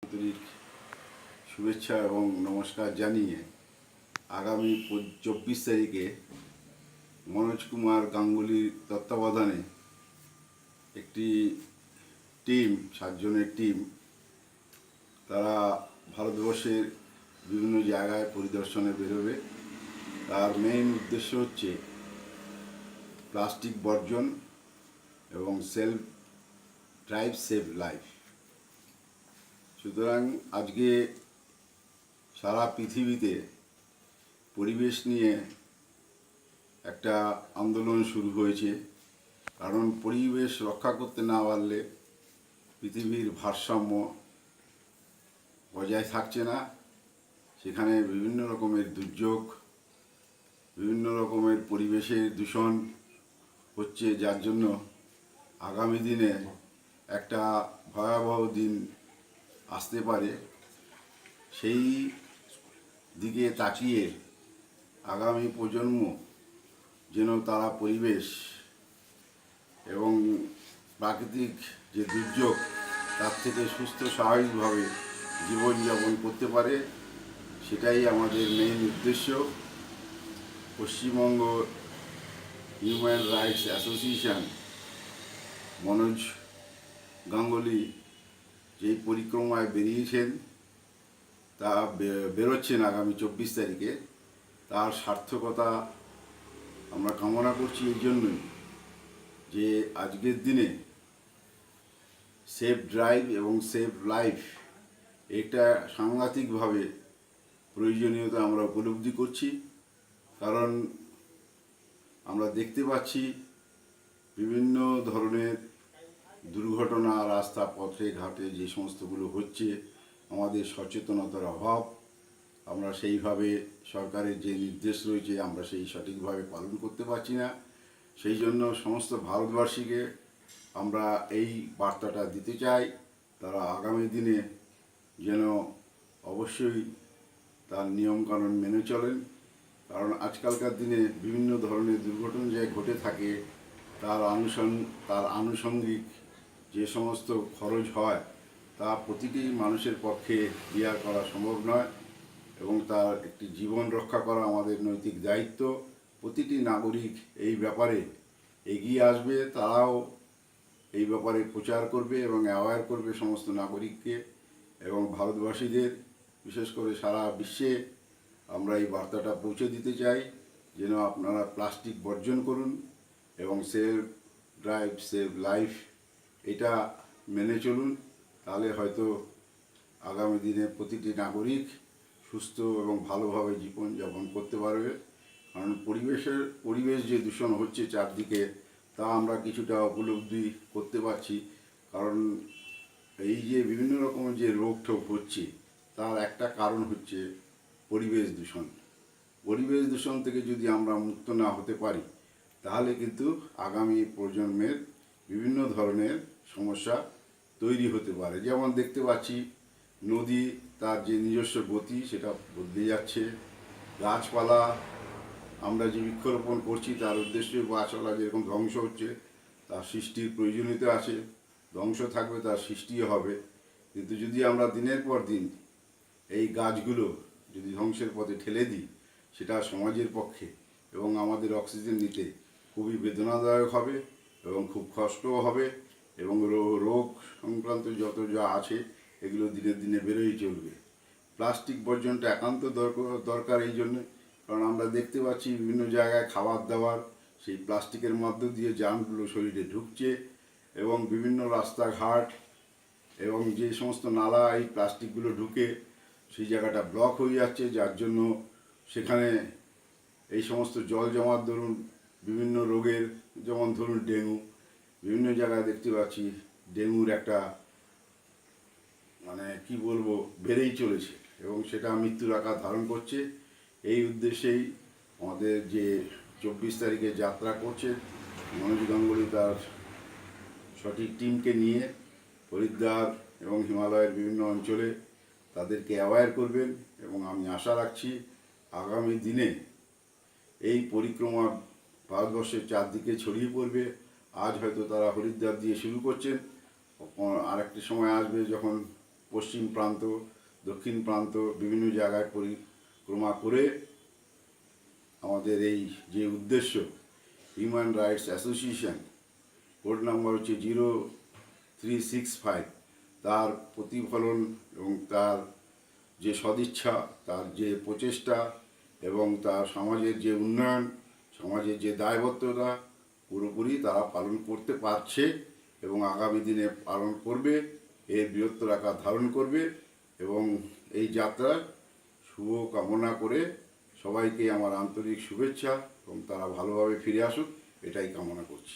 আন্তরিক শুভেচ্ছা এবং নমস্কার জানিয়ে আগামী 24 তারিখে মনোজ কুমার গাঙ্গুলির তত্ত্বাবধানে একটি টিম 7 জনের টিম তারা ভারতবর্ষের বিভিন্ন জায়গায় পরিদর্শনে বেরোবে। তার মেইন উদ্দেশ্য হচ্ছে প্লাস্টিক বর্জন এবং সেলফ ড্রাইভ সেভ লাইফ। সুতরাং আজকে সারা পৃথিবীতে পরিবেশ নিয়ে একটা আন্দোলন শুরু হয়েছে, কারণ পরিবেশ রক্ষা করতে না পারলে পৃথিবীর ভারসাম্য বজায় থাকছে না। সেখানে বিভিন্ন রকমের দুর্যোগ, বিভিন্ন রকমের পরিবেশের দূষণ হচ্ছে, যার জন্য আগামী দিনে একটা ভয়াবহ দিন আসতে পারে। সেই দিকে তাকিয়ে আগামী প্রজন্ম যেন তারা পরিবেশ এবং প্রাকৃতিক যে দুর্যোগ তার থেকে সুস্থ স্বাভাবিকভাবে জীবনযাপন করতে পারে, সেটাই আমাদের মেইন উদ্দেশ্য। Paschimbanga human rights association Manoj Ganguly যেই পরিক্রমায় বেরিয়েছেন, তা বেরোচ্ছেন আগামী 24 তারিখে, তার সার্থকতা আমরা কামনা করছি এই জন্যই যে আজকের দিনে সেফ ড্রাইভ এবং সেভ লাইফ এটা সাংঘাতিকভাবে প্রয়োজনীয়তা আমরা উপলব্ধি করছি। কারণ আমরা দেখতে পাচ্ছি বিভিন্ন ধরনের দুর্ঘটনা রাস্তা পথে ঘাটে যে সমস্তগুলো হচ্ছে, আমাদের সচেতনতার অভাব। আমরা সেইভাবে সরকারের যে নির্দেশ রয়েছে আমরা সেই সঠিকভাবে পালন করতে পারছি না। সেই জন্য সমস্ত ভারতবাসীকে আমরা এই বার্তাটা দিতে চাই, তারা আগামী দিনে যেন অবশ্যই তার নিয়মকানুন মেনে চলেন। কারণ আজকালকার দিনে বিভিন্ন ধরনের দুর্ঘটনা যে ঘটে থাকে, তার আনুষঙ্গিক যে সমস্ত খরচ হয় তা প্রতিটি মানুষের পক্ষে বিয়ার করা সম্ভব নয়, এবং তার একটি জীবন রক্ষা করা আমাদের নৈতিক দায়িত্ব। প্রতিটি নাগরিক এই ব্যাপারে এগিয়ে আসবে, তারাও এই ব্যাপারে প্রচার করবে এবং অ্যাওয়্যার করবে সমস্ত নাগরিককে এবং ভারতবাসীদের, বিশেষ করে সারা বিশ্বে আমরা এই বার্তাটা পৌঁছে দিতে চাই যেন আপনারা প্লাস্টিক বর্জন করুন এবং সেভ ড্রাইভ সেভ লাইফ এটা মেনে চলুন। তাহলে হয়তো আগামী দিনে প্রতিটি নাগরিক সুস্থ এবং ভালোভাবে জীবনযাপন করতে পারবে। কারণ পরিবেশ যে দূষণ হচ্ছে চারদিকে, তা আমরা কিছুটা উপলব্ধি করতে পারছি। কারণ এই যে বিভিন্ন রকমের যে রোগ টোগ হচ্ছে, তার একটা কারণ হচ্ছে পরিবেশ দূষণ। পরিবেশ দূষণ থেকে যদি আমরা মুক্ত না হতে পারি, তাহলে কিন্তু আগামী প্রজন্মের বিভিন্ন ধরনের সমস্যা তৈরি হতে পারে। যেমন দেখতে পাচ্ছি নদী তার যে নিজস্ব গতি সেটা বদলে যাচ্ছে, গাছপালা আমরা যে বৃক্ষরোপণ করছি তার উদ্দেশ্যে গাছপালা যেরকম ধ্বংস হচ্ছে, তার সৃষ্টির প্রয়োজনীয়তা আছে, ধ্বংস থাকবে তার সৃষ্টিও হবে। কিন্তু যদি আমরা দিনের পর দিন এই গাছগুলো যদি ধ্বংসের পথে ঠেলে দিই, সেটা সমাজের পক্ষে এবং আমাদের অক্সিজেন নিতে খুবই বেদনাদায়ক হবে এবং খুব কষ্টও হবে, এবং রোগ সংক্রান্ত যত যা আছে এগুলো দিনের দিনে বেড়েই চলবে। প্লাস্টিক বর্জনটা একান্ত দরকার এই জন্যে, কারণ আমরা দেখতে পাচ্ছি বিভিন্ন জায়গায় খাবার দাবার সেই প্লাস্টিকের মধ্য দিয়ে জার্মগুলো শরীরে ঢুকছে, এবং বিভিন্ন রাস্তাঘাট এবং যে সমস্ত নালা এই প্লাস্টিকগুলো ঢুকে সেই জায়গাটা ব্লক হয়ে যাচ্ছে, যার জন্য সেখানে এই সমস্ত জল জমার দরুন বিভিন্ন রোগের, যেমন ধরুন ডেঙ্গু, বিভিন্ন জায়গায় দেখতে পাচ্ছি ডেঙ্গুর একটা কি বলবো বেড়েই চলেছে এবং সেটা মৃত্যুর আকার ধারণ করছে। এই উদ্দেশ্যেই আমাদের যে 24 তারিখে যাত্রা করছে মনোজ গাঙ্গুলি তার সঠিক টিমকে নিয়ে হরিদ্বার এবং হিমালয়ের বিভিন্ন অঞ্চলে তাদেরকে অ্যাওয়্যার করবেন, এবং আমি আশা রাখছি আগামী দিনে এই পরিক্রমা ভারতবর্ষের চারদিকে ছড়িয়ে পড়বে। আজ হয়তো তারা হরিদ্বার দিয়ে শুরু করছেন, আর একটি সময় আসবে যখন পশ্চিম প্রান্ত, দক্ষিণ প্রান্ত বিভিন্ন জায়গায় পরিক্রমা করে আমাদের এই যে উদ্দেশ্য, human rights association, code number হচ্ছে 0365, তার প্রতিফলন এবং তার যে সদিচ্ছা, তার যে প্রচেষ্টা এবং তার সমাজের যে উন্নয়ন, সমাজের যে দায়বদ্ধতা পুরোপুরি তারা পালন করতে পারছে এবং আগামী দিনে পালন করবে, এর বৃহত্তর আকার ধারণ করবে। এবং এই যাত্রা শুভ কামনা করে সবাইকে আমার আন্তরিক শুভেচ্ছা এবং তারা ভালোভাবে ফিরে আসুক, এটাই কামনা করছি।